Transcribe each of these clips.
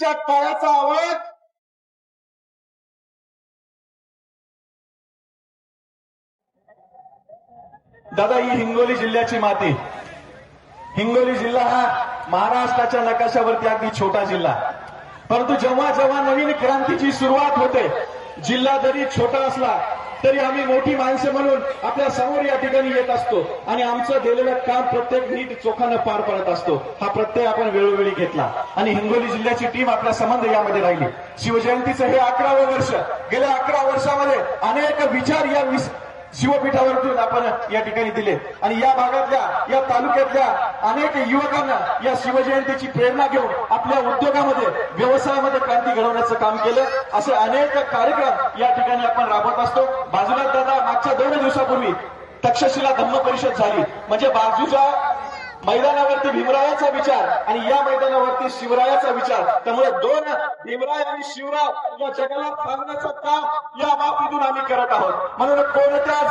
टाळ्याचा आवाज दादा, ही हिंगोली जिल्ह्याची माती. हिंगोली जिल्हा हा महाराष्ट्राच्या नकाशावरती अगदी छोटा जिल्हा, परंतु जेव्हा जेव्हा नवीन क्रांतीची सुरुवात होते, जिल्हा जरी छोटा असला तरी आम्ही मोठी माणसं म्हणून आपल्या समोर या ठिकाणी येत असतो आणि आमचं दिलेलं काम प्रत्येक नीट चोखानं पार पडत असतो. हा प्रत्यय आपण वेळोवेळी घेतला आणि हिंगोली जिल्ह्याची टीम आपल्या संबंध यामध्ये राहिली. शिवजयंतीचं हे 11वं वर्ष. गेल्या 11 वर्षामध्ये अनेक विचार या शिवपीठावरतून आपण या ठिकाणी दिले आणि या भागातल्या, या तालुक्यातल्या अनेक युवकांना या शिवजयंतीची प्रेरणा घेऊन आपल्या उद्योगामध्ये, व्यवसायामध्ये क्रांती घडवण्याचं काम केलं. असे अनेक कार्यक्रम या ठिकाणी आपण राबवत असतो. बाजूला दादा, मागच्या 2 दिवसापूर्वी तक्षशिला धम्म परिषद झाली. म्हणजे बाजूच्या मैदानावरती भीमरायाचा विचार आणि या मैदानावरती शिवरायाचा विचार. त्यामुळे 2 भीमराय आणि शिवराय या जगाला सांगण्याचं काम या बाबतीतून आम्ही करत आहोत. म्हणून कोणत्या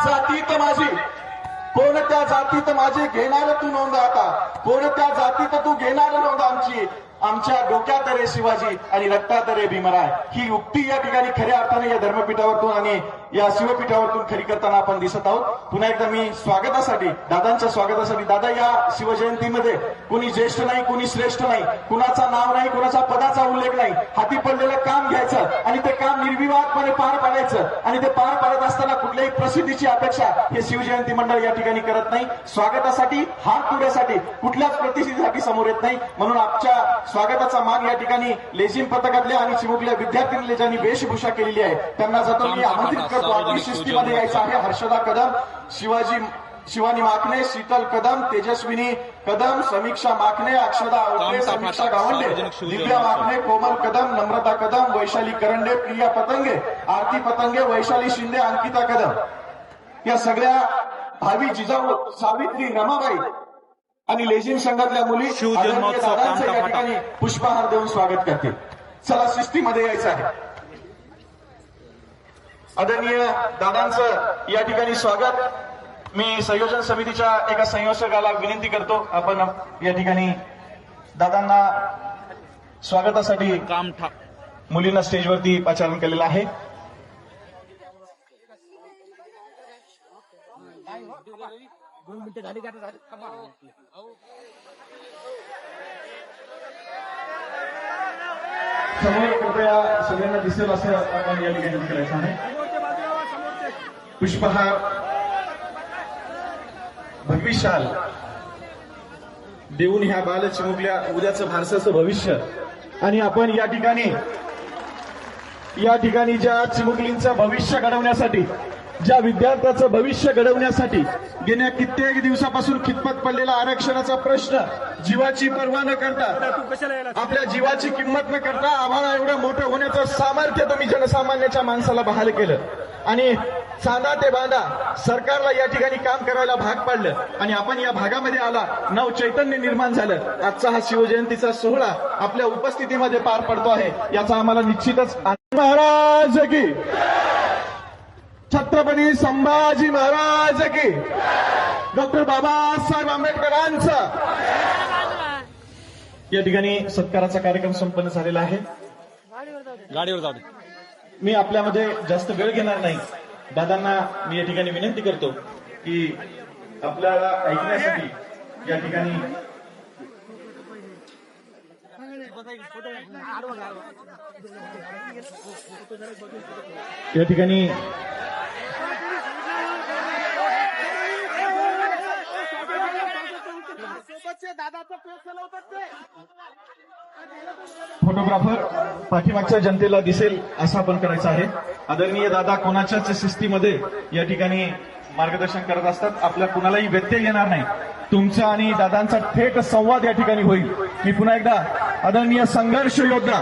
जातीत माझी घेणार तू नोंद, आता कोणत्या जातीत तू घेणार नोंद आमची, आमच्या डोक्यात रे शिवाजी आणि रक्तात रे भीमराय. ही युक्ती या ठिकाणी खऱ्या अर्थाने या धर्मपीठावरतून आणि या शिवपीठावरतून खरी करताना आपण दिसत आहोत. पुन्हा एकदा मी स्वागतासाठी, दादांच्या स्वागतासाठी, दादा या शिवजयंतीमध्ये कुणी ज्येष्ठ नाही, कुणी श्रेष्ठ नाही, कुणाचा नाव नाही, कुणाचा पदाचा उल्लेख नाही. हाती पडलेलं काम घ्यायचं आणि ते काम निर्विवादपणे पार पाडायचं आणि ते पार पाडत असताना कुठल्याही प्रसिद्धीची अपेक्षा हे शिवजयंती मंडळ या ठिकाणी करत नाही. स्वागतासाठी, हात तुऱ्यासाठी, कुठल्याच प्रसिद्धीसाठी समोर येत नाही. म्हणून आमच्या स्वागताचा मान या ठिकाणी लेझिम पथकातल्या आणि चिमुकल्या विद्यार्थ्यांनी ज्यांनी वेशभूषा केलेली आहे त्यांना जातो मी आमंत्रित करतो. अगदी शिस्तीमध्ये यायचं आहे. हर्षदा कदम, शिवानी माखणे, शीतल कदम, तेजस्विनी कदम, समीक्षा माखणे, अक्षदा आवटे, समीक्षा गावंडे, दिव्या माखणे, कोमल कदम, नम्रता कदम, वैशाली करंडे, प्रिया पतंगे, आरती पतंगे, वैशाली शिंदे, अंकिता कदम, या सगळ्या भावी जिजाऊ सावित्री, रमाबाई आणि लेझिम संघातल्या मुली दादांचं या ठिकाणी पुष्पहार देऊन स्वागत करतील. चला, शिस्तीमध्ये यायचं आहे. आदरणीय दादांचं या ठिकाणी स्वागत. मी संयोजन समितीच्या एका संयोजकाला विनंती करतो, आपण या ठिकाणी दादांना स्वागतासाठी मुलींना स्टेजवरती पाचारण केलेलं आहे. समोर कृपया सगळ्यांना दिसेल असं आपण या ठिकाणी करायचं आहे. पुष्पहार, भगवीशाल देऊन ह्या बाल चिमुकल्या उद्याचं भारताचं भविष्य आणि आपण या ठिकाणी ज्या चिमुकलींचं भविष्य घडवण्यासाठी, ज्या विद्यार्थ्याचं भविष्य घडवण्यासाठी गेल्या कित्येक दिवसापासून खितपत पडलेला आरक्षणाचा प्रश्न जीवाची पर्वा न करता, आपल्या जीवाची किंमत न करता आम्हाला एवढं मोठं होण्याचं सामर्थ्य तुम्ही जनसामान्याच्या माणसाला बहाल केलं आणि चांदा ते बांधा सरकारला या ठिकाणी काम करायला भाग पाडलं आणि आपण या भागामध्ये आला, नव चैतन्य निर्माण झालं. आजचा हा शिवजयंतीचा सोहळा आपल्या उपस्थितीमध्ये पार पडतो आहे, याचा आम्हाला निश्चितच महाराज की, छत्रपती संभाजी महाराज की, डॉक्टर बाबासाहेब आंबेडकरांचा या ठिकाणी सत्काराचा कार्यक्रम संपन्न झालेला आहे. गाडीवर जाऊ. मी आपल्यामध्ये जास्त वेळ घेणार नाही. दादांना मी या ठिकाणी विनंती करतो की आपल्याला ऐकण्यासाठी या ठिकाणी फोटोग्राफर पाठीमागच्या जनतेला दिसेल असं आपण करायचं आहे. आदरणीय दादा कोणाच्याच शिस्तीमध्ये या ठिकाणी मार्गदर्शन करत असतात. आपल्या कुणालाही व्यत्यय येणार नाही. तुमचा आणि दादांचा थेट संवाद या ठिकाणी होईल. मी पुन्हा एकदा आदरणीय संघर्ष योद्धा,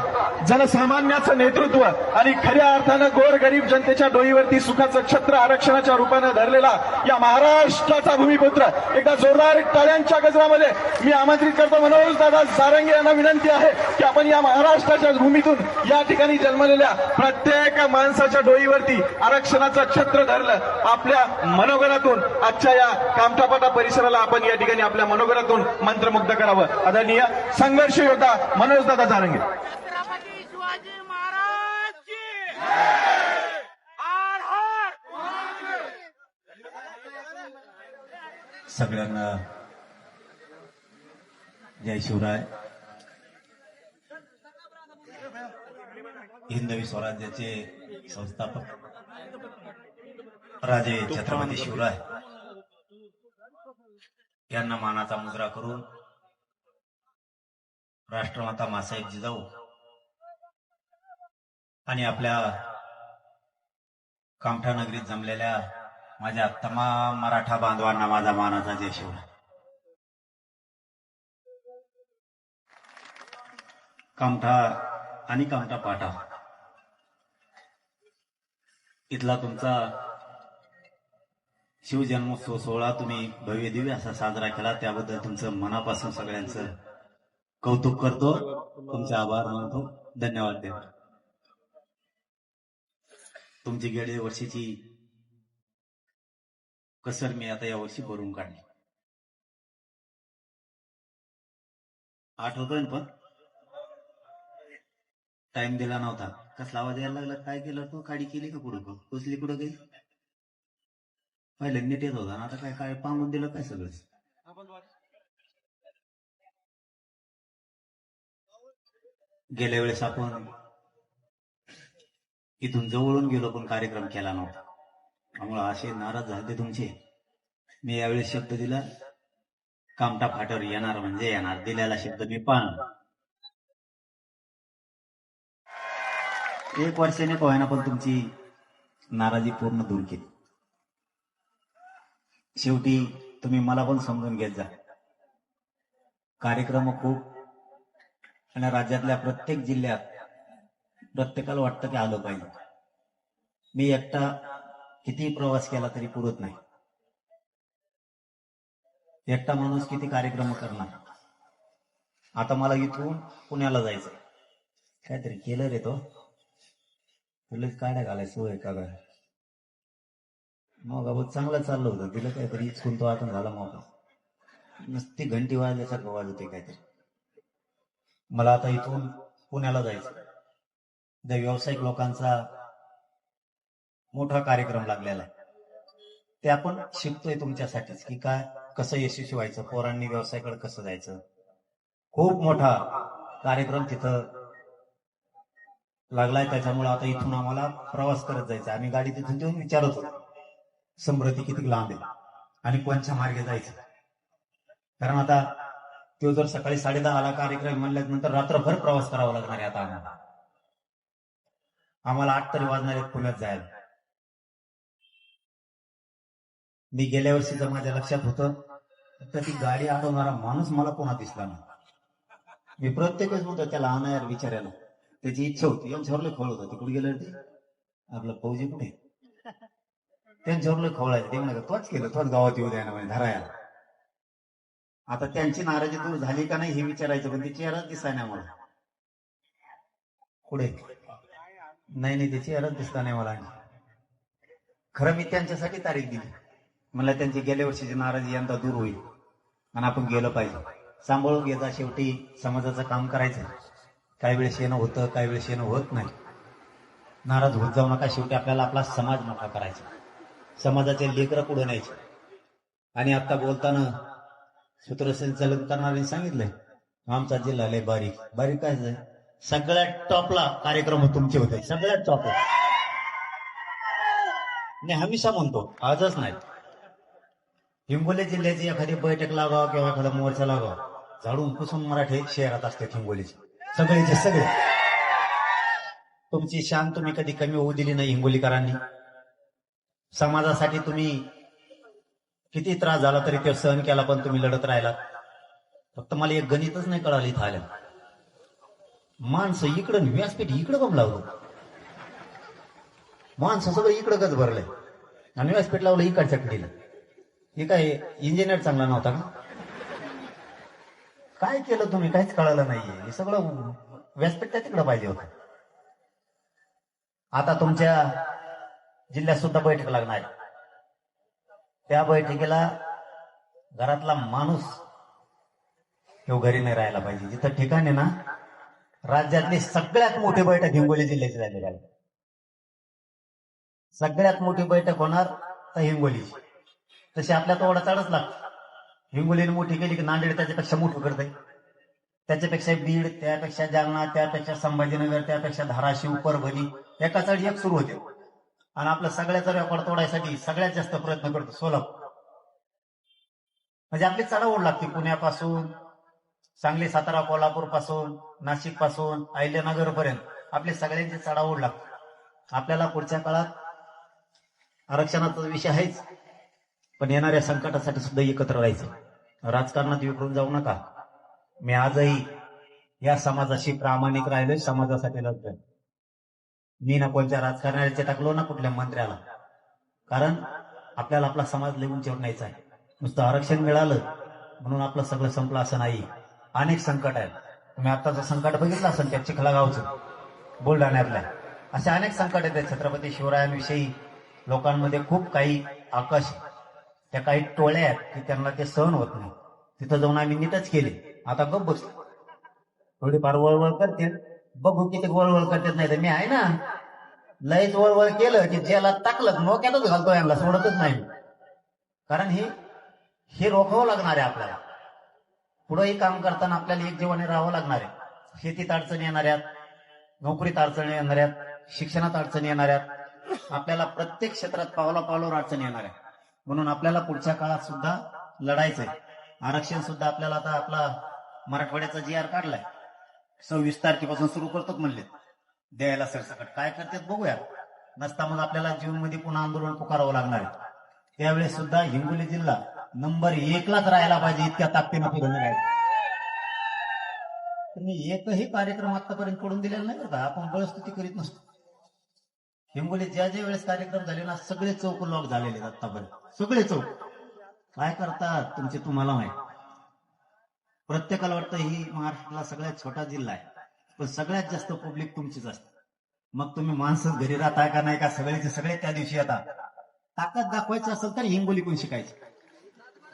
जनसामान्याचं नेतृत्व आणि खऱ्या अर्थानं गोरगरीब जनतेच्या डोईवरती सुखाचं छत्र आरक्षणाच्या रूपानं धरलेला या महाराष्ट्राचा भूमिपुत्र एकदा जोरदार टाळ्यांच्या गजरामध्ये मी आमंत्रित करतो. मनोज दादा जारंगे यांना विनंती आहे की आपण या महाराष्ट्राच्या भूमीतून या ठिकाणी जन्मलेल्या प्रत्येक माणसाच्या डोईवरती आरक्षणाचं छत्र धरलं. आपल्या मनोगरातून आजच्या या कामठापाटा परिसराला आपण या ठिकाणी आपल्या मनोगरातून मंत्रमुग्ध करावं. आदरणीय संघर्ष योद्धा मनोज दादा जारंगे. छत्रपती शिवाजी महाराज की हर हर. सगळ्यांना जय शिवराय. हिंदवी स्वराज्याचे संस्थापक राजे छत्रपती शिवराय यांना मानाचा मुजरा करून राष्ट्रमाता मासाहेब जिजाऊ आणि आपल्या कामठा नगरीत जमलेल्या माझ्या तमाम मराठा बांधवांना माझा मानाचा जय शिवराय. कामठा आणि कामठा पाटा इथला तुमचा शिवजन्मोत्सव सोहळा तुम्ही भव्य दिव्य असा साजरा केला, त्याबद्दल तुमचं मनापासून सगळ्यांचं कौतुक करतो, तुमचे आभार मानतो, धन्यवाद देतो. तुमची गेल्या वर्षीची कसर मी आता यावर्षी भरून काढली. आठवतोय ना, पण टाइम दिला नव्हता. कसला आवाज यायला लागला, काय केलं तो, काडी केली का कुठं, कुसली कुठं गेली, पहिलं नीट येत होता ना, आता काय काय पांगून दिलं काय सगळं. गेल्या वेळेस आपण इथून जवळून गेलो पण कार्यक्रम केला नव्हता, त्यामुळे असे नाराज झाले तुमचे. मी यावेळेस शब्द दिला, कामठा फाट्यावर येणार म्हणजे येणार, दिलेला शब्द मी पाळणार. एक वर्षाने पोहायना पण तुमची नाराजी पूर्ण दूर केली. शेवटी तुम्ही मला पण समजून घेत जा. कार्यक्रम खूप आणि राज्यातल्या प्रत्येक जिल्ह्यात प्रत्येकाला वाटतं की आलं पाहिजे. मी एकटा किती प्रवास केला तरी पुरत नाही. एकटा माणूस किती कार्यक्रम करणार. आता मला इथून पुण्याला जायचं, काहीतरी केलं रे तो, तुला काड्या घालायचं सोय का काय, मग बाबा चांगलं चाललं होतं, तिला काहीतरी इचकून तो आता झाला मग नुसती घंटी वाजल्यासारखं वाजवते काहीतरी. मला आता इथून पुण्याला जायचं. ज्या व्यावसायिक लोकांचा मोठा कार्यक्रम लागलेला आहे, ते आपण शिकतोय तुमच्यासाठीच की काय कसं यशस्वी व्हायचं, पोरांनी व्यवसायाकडे कसं जायचं. खूप मोठा कार्यक्रम तिथं लागलाय, त्याच्यामुळे आता इथून आम्हाला प्रवास करत जायचा. आम्ही गाडी तिथून देऊन विचारत होतो समृद्धी किती लांब आहे आणि कोणत्या मार्गे जायचं, कारण आता तो जर सकाळी 10:30 कार्यक्रम म्हणल्यानंतर रात्रभर प्रवास करावा लागणार आहे. आता आम्हाला 8 तरी वाजणार आहेत पुण्यात जायला. मी गेल्या वर्षीचं माझ्या लक्षात होतं, तर ती गाडी अडवणारा माणूस मला पुन्हा दिसला नाही. मी प्रत्येक वेळेस म्हणतो त्याला आणायला विचारायला, त्याची इच्छा होती. यांच्यावरले खोळ होतं, तिकडे गेलं ते आपलं फौजी कुठे, त्यांच्यावरले खोळायचं, ते म्हणा तोच केलं, तोच गावात येऊ द्या ना म्हणजे धरायला. आता त्यांची नाराजी दूर झाली का नाही हे विचारायचं, पण ती चेहराच दिसाय नाही मला. पुढे नाही नाही, त्याची चेहराच दिसता नाही मला. खरं मी त्यांच्यासाठी तारीख दिली, मला त्यांची गेल्या वर्षीची नाराजी यंदा दूर होईल आणि आपण गेलं पाहिजे. सांभाळून घेता, शेवटी समाजाचं काम करायचं. काही वेळेस येणं होतं, काही वेळेस येणं होत नाही. नाराज होत जाऊ नका, शेवटी आपल्याला आपला समाज मोठा करायचा, समाजाचे लेकरं पुढे न्यायचे. आणि आता बोलताना सूत्रसंचालन करणाऱ्यांनी सांगितलंय आमचा जिल्हा लय बारीक. बारीक काय, सगळ्यात टॉपला कार्यक्रम तुमचे होते, सगळ्यात टॉपला. नाही हमेशा म्हणतो, आजच नाही. हिंगोली जिल्ह्याची एखादी बैठक लागावं किंवा एखादा मोर्चा लागावा, झाडून पुसून मराठी शहरात असते हिंगोलीचे सगळेचे सगळे. तुमची शान तुम्ही कधी कमी होऊ दिली नाही हिंगोलीकरांनी. समाजासाठी तुम्ही किती त्रास झाला तरी ते सहन केला, पण तुम्ही लढत राहिलात. फक्त मला एक गणितच नाही कळालं इथं आलं, माणसं इकडं व्यासपीठ इकडं कम लावलं, माणसं सगळं इकडं गच भरलंय आणि व्यासपीठ लावलं इकडच्या कडीला. हे काय इंजिनियर चांगला नव्हता का, काय केलं तुम्ही काहीच कळालं नाहीये. हे सगळं व्यासपीठ त्या तिकडं पाहिजे होतं. आता तुमच्या जिल्ह्यात सुद्धा बैठक लागणार आहे. त्या बैठकीला घरातला माणूस तो घरी नाही राहायला पाहिजे. जिथं ठिकाण आहे ना राज्यातली सगळ्यात मोठी बैठक हिंगोली जिल्ह्याची झालेली आहे. सगळ्यात मोठी बैठक होणार तर हिंगोलीची. तशी आपल्या तोडा चढच लागतं. हिंगोलीने मोठी केली की नांदेड त्याच्यापेक्षा मोठं करते, त्याच्यापेक्षा बीड, त्यापेक्षा जालना, त्यापेक्षा संभाजीनगर, त्यापेक्षा धाराशिव, परभणी, एका चढ एक सुरू होते. आणि आपलं सगळ्याचा रेकॉर्ड तोडायसाठी सगळ्यात जास्त प्रयत्न करतो सोलापूर. म्हणजे आपली चढाओढ लागते पुण्यापासून, सांगली, सातारा, कोल्हापूर पासून, नाशिक पासून, अहिल्यानगर पर्यंत आपली सगळ्यांची चढाओढ लागते. आपल्याला पुढच्या काळात आरक्षणाचा विषय आहेच, पण येणाऱ्या संकटासाठी सुद्धा एकत्र राहायचं. राजकारणात विखरून जाऊ नका. मी आजही या समाजाशी प्रामाणिक राहिलोय, समाजासाठी लढतोय. मी ना कोणत्या राजकारणाचे टाकलो ना कुठल्या मंत्र्याला, कारण आपल्याला आपला समाज लिहून ठेवण्याचा आहे. नुसतं आरक्षण मिळालं म्हणून आपलं सगळं संपलं असं नाही. अनेक संकट आहेत. तुम्ही आत्ताचं संकट बघितलं असेल त्या चिखला गावचं, बुलढाण्यातल्या, अशा अनेक संकट आहेत. छत्रपती शिवरायांविषयी लोकांमध्ये खूप काही आकाश, त्या काही टोळ्या आहेत की त्यांना ते सहन होत नाही. तिथं जाऊन आम्ही नीटच केले. आता गप्प बसलो. थोडीफार वळवळ करते, बघू किती वळवळ करतात. नाही तर मी आहे ना, लयच वळवळ केलं की ज्याला टाकलं नोक्यातच घालतो, यांना सोडतच नाही. कारण हे रोखावं लागणार आहे आपल्याला. पुढेही काम करताना आपल्याला एक जीवाने राहावं लागणार आहे. शेतीत अडचणी येणाऱ्यात, नोकरीत अडचणी येणाऱ्यात, शिक्षणात अडचणी येणाऱ्यात, आपल्याला प्रत्येक क्षेत्रात पावलापावलावर अडचणी येणार आहे. म्हणून आपल्याला पुढच्या काळात सुद्धा लढायचंय. आरक्षण सुद्धा आपल्याला आता आपला मराठवाड्याचा GR काढलाय, 26 तारखेपासून सुरू करतात म्हणले द्यायला. सरसकट काय करतात बघूया. नसता मग आपल्याला जून मध्ये पुन्हा आंदोलन पुकारावं लागणार आहे. त्यावेळेस सुद्धा हिंगोली जिल्हा नंबर 1लाच राहायला पाहिजे, इतक्या ताकदीनं फिरवलं आहे. तुम्ही एकही कार्यक्रम आतापर्यंत पडून दिलेला नाही बरं का. आपण बळस्तुती करीत नसतो. हिंगोलीत ज्या ज्या वेळेस कार्यक्रम झाले ना, सगळे चौक लॉक झालेले आहेत आतापर्यंत. सगळे चौक काय करतात तुमचे तुम्हाला माहित. प्रत्येकाला वाटतं ही महाराष्ट्राला सगळ्यात छोटा जिल्हा आहे, पण सगळ्यात जास्त पब्लिक तुमचीच असते. मग तुम्ही माणसं घरी राहताय का नाही का, सगळेचे सगळे त्या दिवशी येतात. ताकद दाखवायचं असेल तर हिंगोली कोण शिकायची,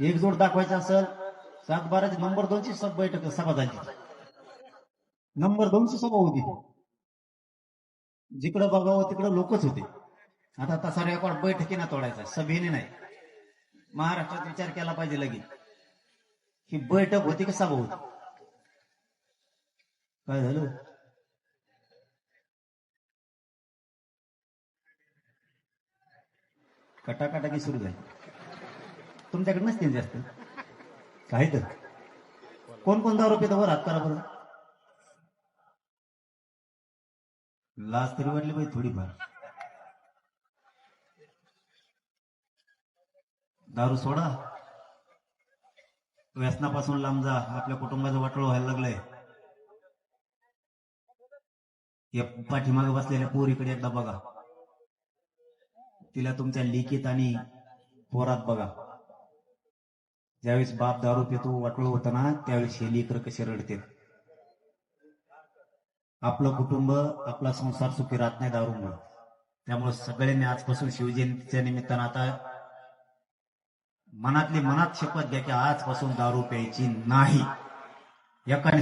एकजोट दाखवायचं असेल 7-12 नंबर 2ची सब बैठक सभा झाली. नंबर 2ची सभा होती. जिकडं बघावं तिकडं लोकच होते. आता तसा रेकॉर्ड बैठकीना तोडायचा, सभेने नाही. महाराष्ट्रात विचार केला पाहिजे लगेच ही बैठक होती का सभा होती. काय झालं, कटाकटाकी सुरू झाली. तुमच्याकडे नसतील जास्त काही तर. कोण कोण दारू पिता वर हात करा बरं. लाज तरी वाटली पाहिजे थोडीफार. दारू सोडा, व्यसनापासून लांब जा. आपल्या कुटुंबाचं वाटोळं व्हायला लागलंय. या पाठीमागे बसलेल्या पोरीकडे एकदा बघा, तिला तुमच्या लेकीत आणि पोरात बघा. ज्यावेळेस बाप दारू पितो वाटोळं होतं ना, त्यावेळेस हे लेकर कसे रडते. आपलं कुटुंब, आपला संसार सुखी राहत नाही दारूमुळे. त्यामुळे सगळ्यांनी आजपासून शिवजयंतीच्या निमित्तानं आता मनातली मनात शपथ घ्या की आजपासून दारू प्यायची नाही. एकाने